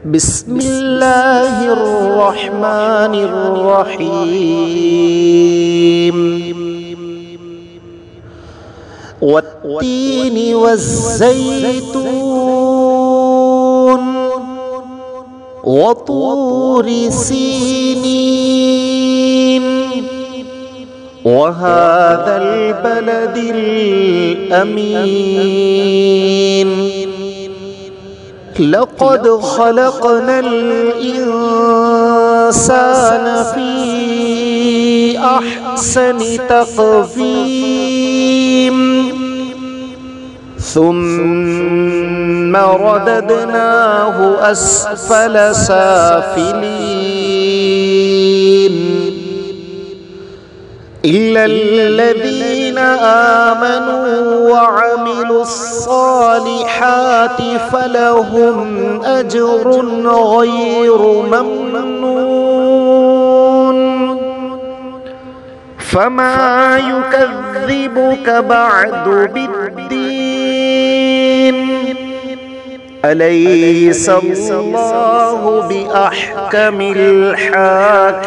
بسم الله الرحمن الرحيم. والتين والزيتون وطور سينين وهذا البلد الأمين. لقد خلقنا الإنسان في أحسن تقويم ثم رددناه أسفل سافلين إلا الذين آمنوا وعملوا الصالحات فلهم أجر غير ممنون. فما يكذبك بعد بالدين؟ أليس الله بأحكم الحاكمين؟